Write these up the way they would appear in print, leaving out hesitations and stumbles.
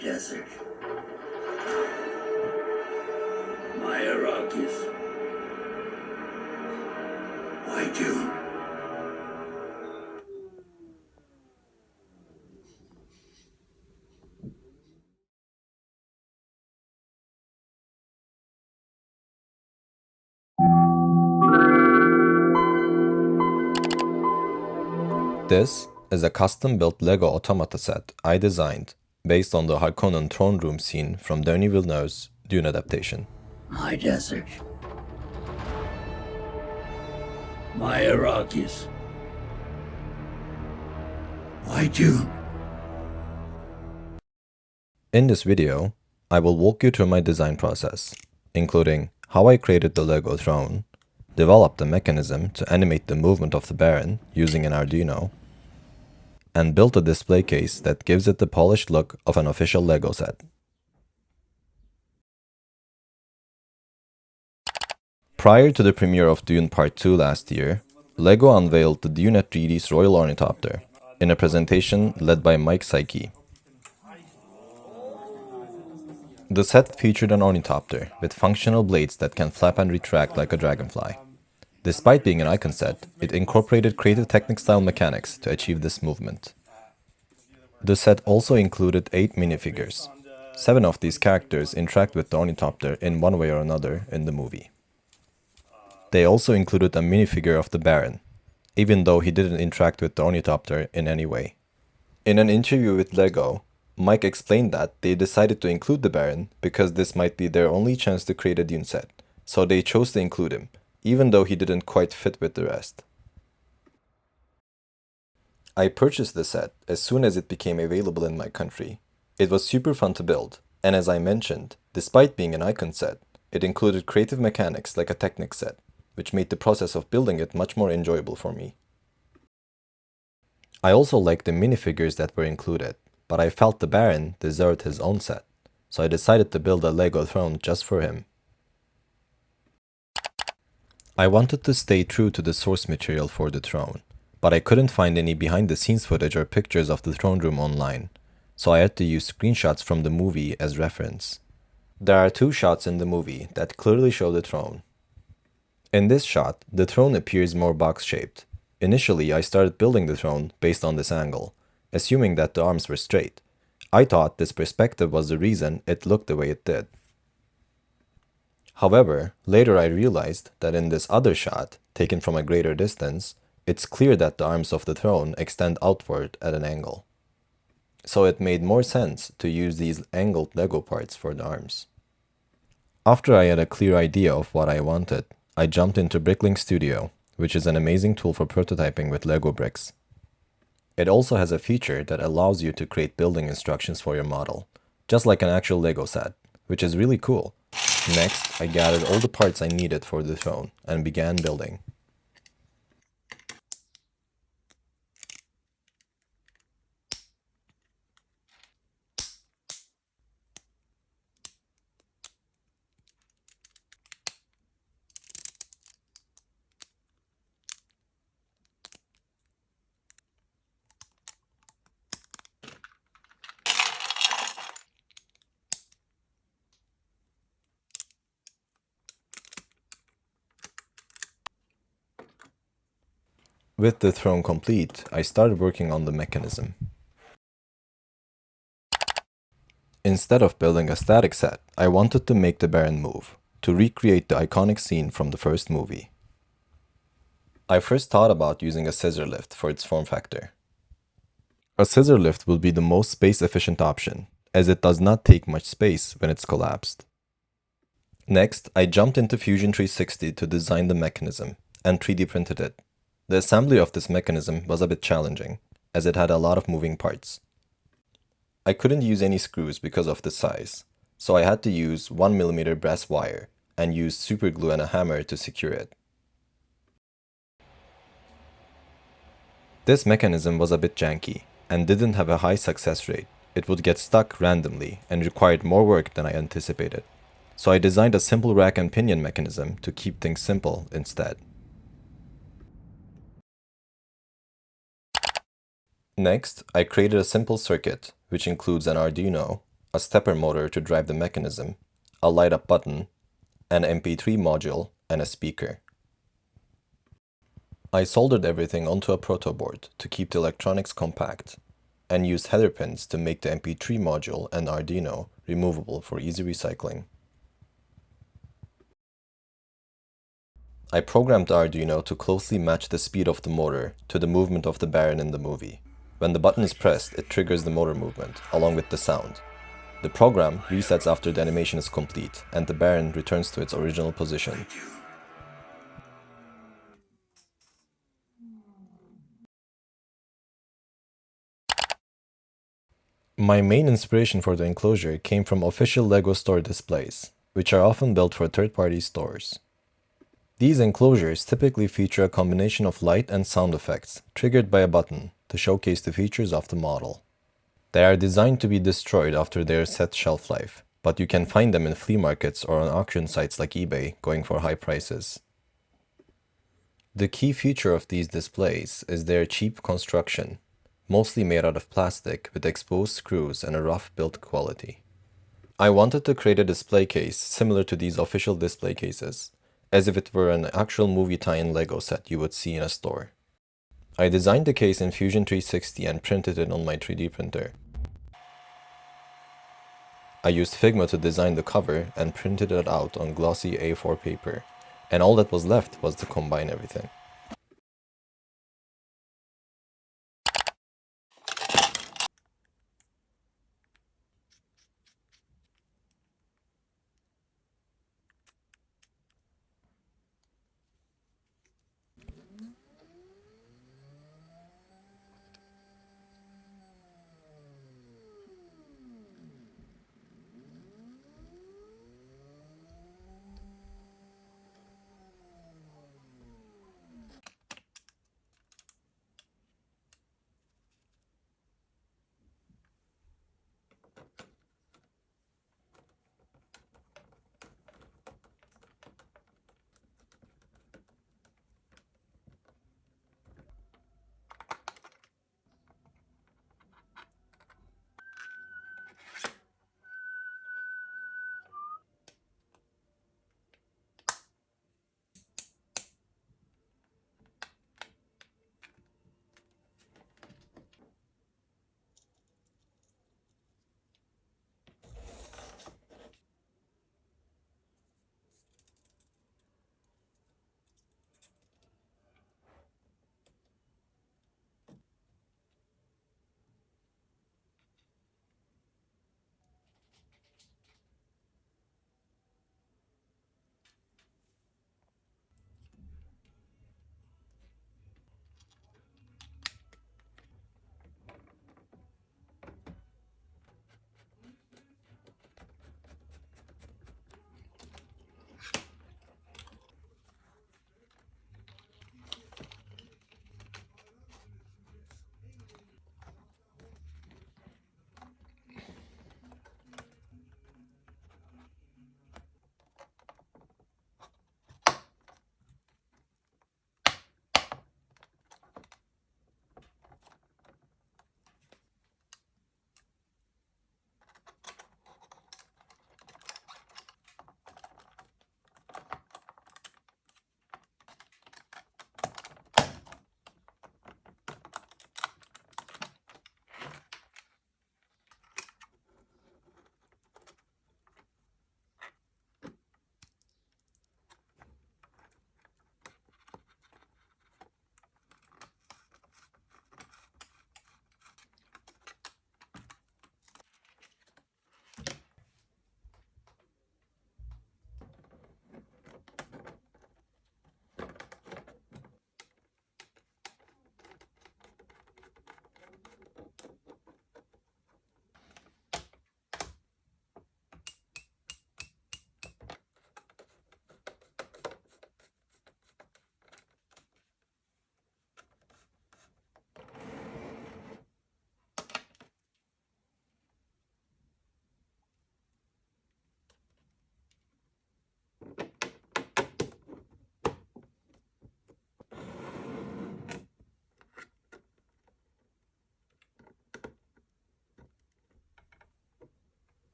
desert. My Arrakis. My Dune. This is a custom-built LEGO automata set I designed based on the Harkonnen throne room scene from Denis Villeneuve's Dune adaptation. My desert. My Arrakis. My Dune. In this video, I will walk you through my design process, including how I created the LEGO throne, developed the mechanism to animate the movement of the Baron using an Arduino, and built a display case that gives it the polished look of an official LEGO set. Prior to the premiere of Dune Part 2 last year, LEGO unveiled the Dune at 3D's Royal Ornithopter in a presentation led by Mike Psyche. The set featured an ornithopter with functional blades that can flap and retract like a dragonfly. Despite being an icon set, it incorporated creative Technic-style mechanics to achieve this movement. The set also included 8 minifigures. 7 of these characters interact with the ornithopter in one way or another in the movie. They also included a minifigure of the Baron, even though he didn't interact with the ornithopter in any way. In an interview with LEGO, Mike explained that they decided to include the Baron because this might be their only chance to create a Dune set, so they chose to include him, even though he didn't quite fit with the rest. I purchased the set as soon as it became available in my country. It was super fun to build, and as I mentioned, despite being an icon set, it included creative mechanics like a Technic set, which made the process of building it much more enjoyable for me. I also liked the minifigures that were included, but I felt the Baron deserved his own set, so I decided to build a LEGO throne just for him. I wanted to stay true to the source material for the throne, but I couldn't find any behind-the-scenes footage or pictures of the throne room online, so I had to use screenshots from the movie as reference. There are 2 shots in the movie that clearly show the throne. In this shot, the throne appears more box-shaped. Initially, I started building the throne based on this angle, assuming that the arms were straight. I thought this perspective was the reason it looked the way it did. However, later I realized that in this other shot, taken from a greater distance, it's clear that the arms of the throne extend outward at an angle. So it made more sense to use these angled LEGO parts for the arms. After I had a clear idea of what I wanted, I jumped into Bricklink Studio, which is an amazing tool for prototyping with LEGO bricks. It also has a feature that allows you to create building instructions for your model, just like an actual LEGO set, which is really cool. Next, I gathered all the parts I needed for the throne and began building. With the throne complete, I started working on the mechanism. Instead of building a static set, I wanted to make the Baron move, to recreate the iconic scene from the first movie. I first thought about using a scissor lift for its form factor. A scissor lift will be the most space-efficient option, as it does not take much space when it's collapsed. Next, I jumped into Fusion 360 to design the mechanism, and 3D printed it. The assembly of this mechanism was a bit challenging, as it had a lot of moving parts. I couldn't use any screws because of the size, so I had to use 1mm brass wire and use super glue and a hammer to secure it. This mechanism was a bit janky and didn't have a high success rate. It would get stuck randomly and required more work than I anticipated. So I designed a simple rack and pinion mechanism to keep things simple instead. Next, I created a simple circuit, which includes an Arduino, a stepper motor to drive the mechanism, a light-up button, an MP3 module, and a speaker. I soldered everything onto a protoboard to keep the electronics compact, and used header pins to make the MP3 module and Arduino removable for easy recycling. I programmed the Arduino to closely match the speed of the motor to the movement of the Baron in the movie. When the button is pressed, it triggers the motor movement, along with the sound. The program resets after the animation is complete, and the Baron returns to its original position. My main inspiration for the enclosure came from official LEGO store displays, which are often built for third-party stores. These enclosures typically feature a combination of light and sound effects triggered by a button to showcase the features of the model. They are designed to be destroyed after their set shelf life, but you can find them in flea markets or on auction sites like eBay going for high prices. The key feature of these displays is their cheap construction, mostly made out of plastic with exposed screws and a rough build quality. I wanted to create a display case similar to these official display cases, as if it were an actual movie tie-in LEGO set you would see in a store. I designed the case in Fusion 360 and printed it on my 3D printer. I used Figma to design the cover and printed it out on glossy A4 paper, and all that was left was to combine everything.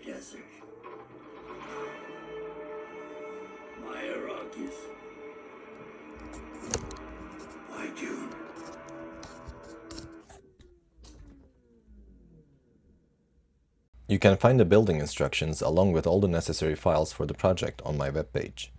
desert? Why Arrakis? Why Dune? You can find the building instructions along with all the necessary files for the project on my webpage.